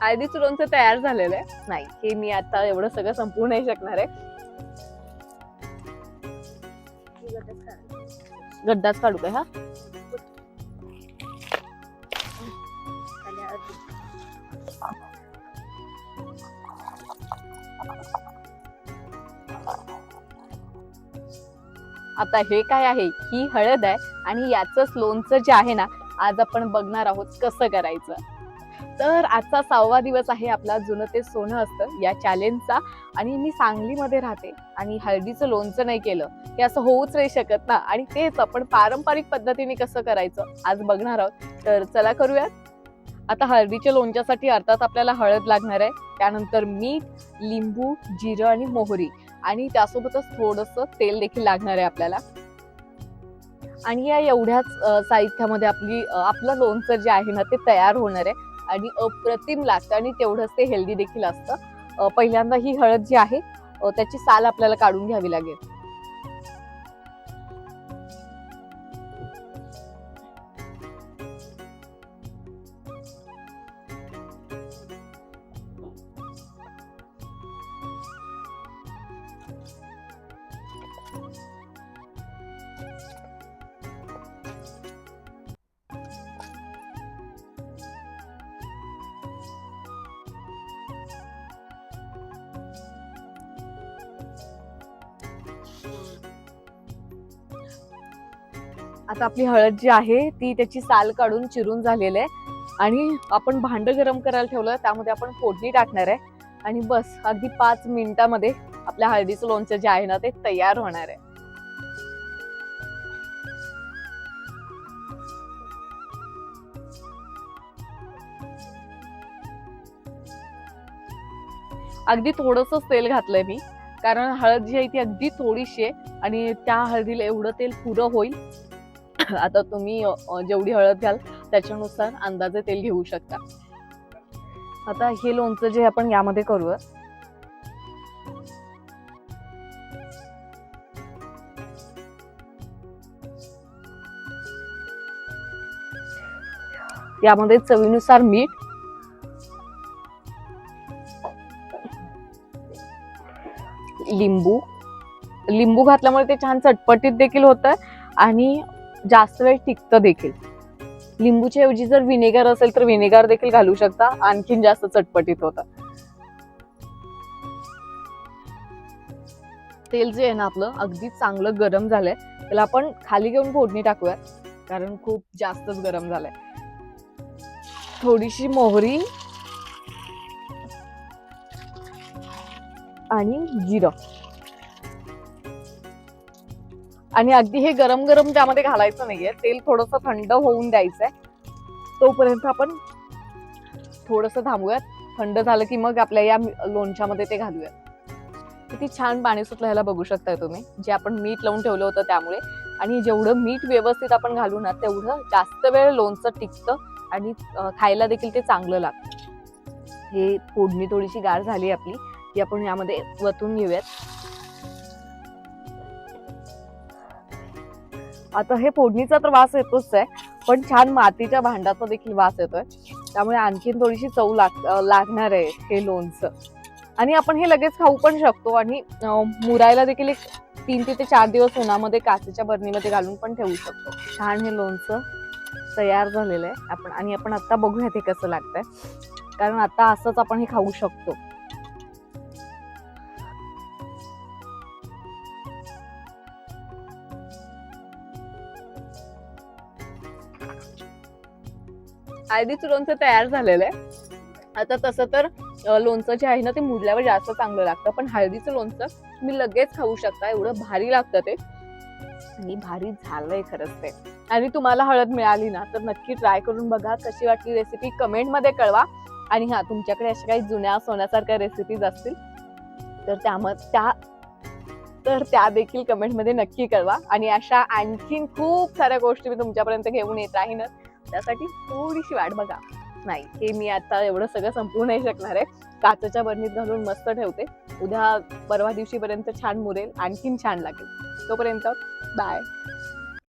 हळदीचं लोणचं तयार झालेलं आहे. नाही, हे मी आता एवढं सगळं संपवू नाही शकणार आहे. गड्डाच काढू काय हा? आता हे काय आहे, ही हळद आहे आणि याचंच लोणचं जे आहे ना, आज आपण बघणार आहोत कसं करायचं. तर आजचा 6वा दिवस आहे आपला जुनं ते सोनं असतं या चॅलेंजचा. आणि मी सांगलीमध्ये राहते आणि हळदीचं लोणचं नाही केलं हे असं होऊच नाही शकत ना. आणि तेच आपण पारंपरिक पद्धतीने कसं करायचं आज बघणार आहोत. तर चला करूयात. आता हळदीच्या लोणच्यासाठी अर्थात आपल्याला हळद लागणार आहे, त्यानंतर मीठ, लिंबू, जिरं आणि मोहरी, आणि त्यासोबतच थोडंसं तेल देखील लागणार आहे आपल्याला. आणि या एवढ्याच साहित्यामध्ये आपलं लोणचं जे आहे ना ते तयार होणार आहे आणि अप्रतिम लागतं आणि तेवढंच ते हेल्दी देखील असतं. पहिल्यांदा ही हळद जी आहे त्याची साल आपल्याला काढून घ्यावी लागेल. आता आपली हळद जी आहे ती त्याची साल काढून चिरून झालेली आहे आणि आपण भांड गरम करायला ठेवलं, त्यामध्ये आपण फोडणी टाकणार आहे आणि बस अगदी 5 मिनिटांमध्ये आपल्या हळदीचं लोणचं जे आहे ना ते तयार होणार आहे. अगदी थोडंसंच तेल घातलंय मी, कारण हळद जी आहे ती अगदी थोडीशी आहे आणि त्या हळदीला एवढं तेल पुरं होईल. आता तुम्ही जेवढी हळद घ्याल त्याच्यानुसार अंदाजे तेल घेऊ शकता. आता हे लोणचं जे आपण यामध्ये करूया, यामध्ये चवीनुसार मीठ, लिंबू घातल्यामुळे ते छान चटपटीत देखील होतं आणि जास्त वेळ टिकतं देखील. लिंबूच्या ऐवजी जर व्हिनेगर असेल तर व्हिनेगर देखील घालू शकता, आणखीन जास्त चटपटीत होतं. तेल जे आहे ना आपलं अगदी चांगलं गरम झालंय, त्याला आपण खाली घेऊन फोडणी टाकूया कारण खूप जास्तच गरम झालंय. थोडीशी मोहरी आणि जिरं, आणि अगदी हे गरम गरम त्यामध्ये घालायचं नाहीये, तेल थोडंसं थंड होऊन द्यायचंय. तोपर्यंत आपण थोडंसं थांबूयात. थंड झालं की मग आपल्या या लोणच्यामध्ये ते घालूयात. किती छान पाणी सुटलं ह्याला बघू शकताय तुम्ही, जे आपण मीठ लावून ठेवलं होतं त्यामुळे. आणि जेवढं मीठ व्यवस्थित आपण घालू ना तेवढं जास्त वेळ लोणचं टिकतं आणि खायला देखील ते चांगलं लागतं. हे फोडणी थोडीशी गार झाली आपली, ती आपण यामध्ये वतून घेऊयात. आता हे फोडणीचा तर वास येतोच आहे, पण छान मातीच्या भांड्याचा देखील वास येतोय, त्यामुळे आणखीन थोडीशी चव लागणार आहे हे लोणचं. आणि आपण हे लगेच खाऊ पण शकतो आणि मुरायला देखील एक 3 ते 4 दिवस उन्हामध्ये काचेच्या बरणीमध्ये घालून पण ठेवू शकतो. छान हे लोणचं तयार झालेलं आहे. आपण आता बघूया ते कसं लागतंय, कारण आता असंच आपण हे खाऊ शकतो. हळदीचं लोणचं तयार झालेलं आहे. आता तसं तर लोणचं जे आहे ना ते मुरल्यावर जास्त चांगलं लागतं, पण हळदीचं लोणचं तुम्ही लगेच खाऊ शकता, एवढं भारी लागतं ते. आणि भारी झालंय खरंच ते. आणि तुम्हाला हळद मिळाली ना तर नक्की ट्राय करून बघा, कशी वाटली रेसिपी कमेंट मध्ये कळवा. आणि हा, तुमच्याकडे अशा काही जुन्या सोन्यासारख्या रेसिपीज असतील तर त्या देखील कमेंट मध्ये नक्की कळवा. आणि अशा आणखीन खूप साऱ्या गोष्टी मी तुमच्यापर्यंत घेऊन येत राहीनच, त्यासाठी थोडीशी वाट बघा. नाही, हे मी आता एवढं सगळं संपवू नाही शकणार आहे. काचेच्या बरणीत घालून मस्त ठेवते, उद्या परवा दिवशीपर्यंत छान मुरेल, आणखीन छान लागेल. तोपर्यंत बाय.